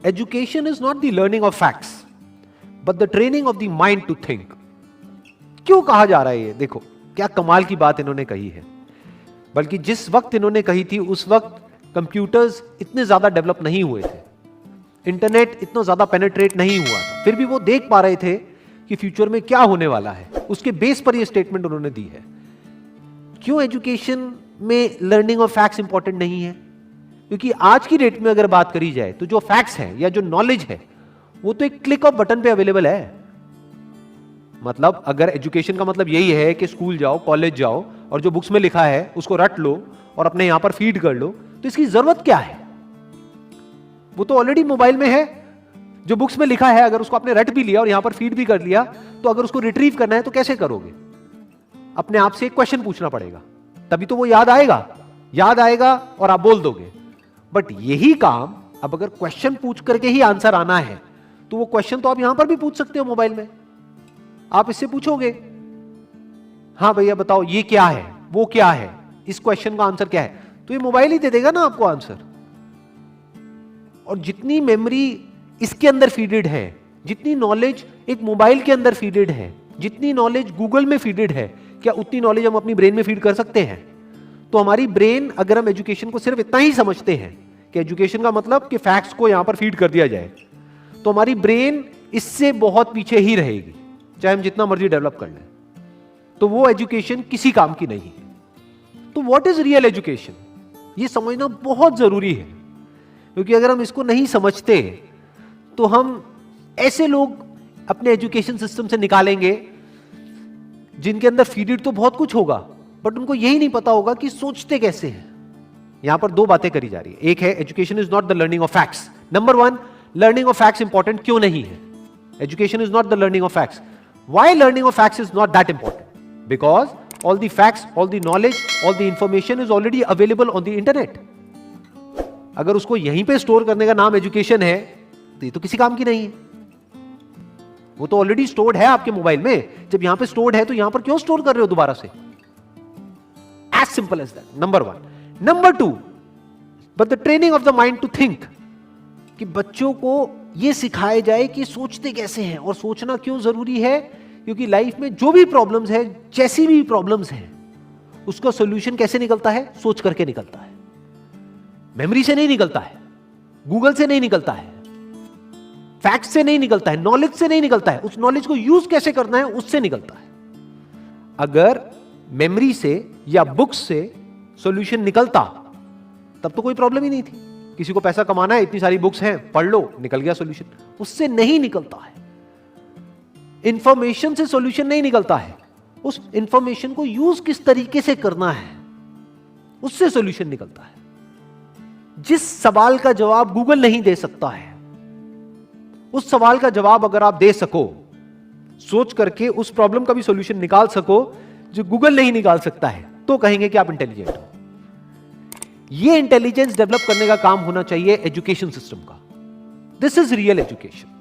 Education is not the learning of facts but the training of the mind to think. क्यों कहा जा रहा है ये? देखो क्या कमाल की बात इन्होंने कही है। बल्कि जिस वक्त इन्होंने कही थी उस वक्त कंप्यूटर्स इतने ज्यादा डेवलप नहीं हुए थे, इंटरनेट इतना ज्यादा पेनिट्रेट नहीं हुआ था, फिर भी वो देख पा रहे थे कि फ्यूचर में क्या होने वाला है। उसके बेस पर ये स्टेटमेंट उन्होंने दी है। क्यों एजुकेशन में लर्निंग ऑफ फैक्ट्स इंपॉर्टेंट नहीं है? क्योंकि आज की डेट में अगर बात करी जाए तो जो फैक्ट्स है या जो नॉलेज है वो तो एक क्लिक ऑफ बटन पे अवेलेबल है। मतलब अगर एजुकेशन का मतलब यही है कि स्कूल जाओ, कॉलेज जाओ और जो बुक्स में लिखा है उसको रट लो और अपने यहां पर फीड कर लो, तो इसकी जरूरत क्या है? वो तो ऑलरेडी मोबाइल में है। जो बुक्स में लिखा है अगर उसको आपने रट भी लिया और यहां पर फीड भी कर लिया, तो अगर उसको रिट्रीव करना है तो कैसे करोगे? अपने आप से एक क्वेश्चन पूछना पड़ेगा, तभी तो वो याद आएगा और आप बोल दोगे। बट यही काम अब अगर क्वेश्चन पूछ करके ही आंसर आना है तो वो क्वेश्चन तो आप यहां पर भी पूछ सकते हो मोबाइल में। आप इससे पूछोगे, हां भैया बताओ ये क्या है, वो क्या है, इस क्वेश्चन का आंसर क्या है, तो ये मोबाइल ही दे देगा ना आपको आंसर। और जितनी मेमोरी इसके अंदर फीडेड है, जितनी नॉलेज एक मोबाइल के अंदर फीडेड है, जितनी नॉलेज गूगल में फीडेड है, क्या उतनी नॉलेज हम अपनी ब्रेन में फीड कर सकते हैं? तो हमारी ब्रेन, अगर हम एजुकेशन को सिर्फ इतना ही समझते हैं कि एजुकेशन का मतलब कि फैक्ट्स को यहां पर फीड कर दिया जाए, तो हमारी ब्रेन इससे बहुत पीछे ही रहेगी, चाहे हम जितना मर्जी डेवलप कर लें। तो वो एजुकेशन किसी काम की नहीं है। तो व्हाट इज रियल एजुकेशन, ये समझना बहुत जरूरी है। क्योंकि अगर हम इसको नहीं समझते तो हम ऐसे लोग अपने एजुकेशन सिस्टम से निकालेंगे जिनके अंदर फीडेड तो बहुत कुछ होगा, बट उनको यही नहीं पता होगा कि सोचते कैसे हैं। यहां पर दो बातें करी जा रही है। एक है education is not the learning of facts. Number one, learning of facts important क्यों नहीं है? Education is not the learning of facts. Why learning of facts is not that important? Because all the facts, all the knowledge, all the information is already available on the internet. अगर उसको यहीं पे store करने का नाम education है तो ये तो किसी काम की नहीं है। वो तो ऑलरेडी स्टोर्ड है आपके मोबाइल में। जब यहां पे स्टोर्ड है तो यहां पर क्यों स्टोर कर रहे हो दोबारा से? As simple as that, number one. Number two, but the training of the mind to think, कि बच्चों को यह सिखाया जाए कि सोचते कैसे हैं और सोचना क्यों जरूरी है। क्योंकि लाइफ में जो भी प्रॉब्लम्स है, जैसी भी प्रॉब्लम्स हैं, उसका सॉल्यूशन कैसे निकलता है? सोच करके निकलता है। मेमोरी से नहीं निकलता है, गूगल से नहीं निकलता है, फैक्ट से नहीं निकलता है, नॉलेज से नहीं निकलता है। उस नॉलेज को यूज कैसे करना है उससे निकलता है। अगर मेमोरी से या बुक्स से सॉल्यूशन निकलता तब तो कोई प्रॉब्लम ही नहीं थी। किसी को पैसा कमाना है, इतनी सारी बुक्स हैं, पढ़ लो, निकल गया सॉल्यूशन। उससे नहीं निकलता है। इंफॉर्मेशन से सॉल्यूशन नहीं निकलता है। उस इंफॉर्मेशन को यूज किस तरीके से करना है उससे सॉल्यूशन निकलता है। जिस सवाल का जवाब गूगल नहीं दे सकता है, उस सवाल का जवाब अगर आप दे सको, सोच करके उस प्रॉब्लम का भी सॉल्यूशन निकाल सको जो गूगल नहीं निकाल सकता है, तो कहेंगे कि आप इंटेलिजेंट हो। यह इंटेलिजेंस डेवलप करने का काम होना चाहिए एजुकेशन सिस्टम का। This is real education.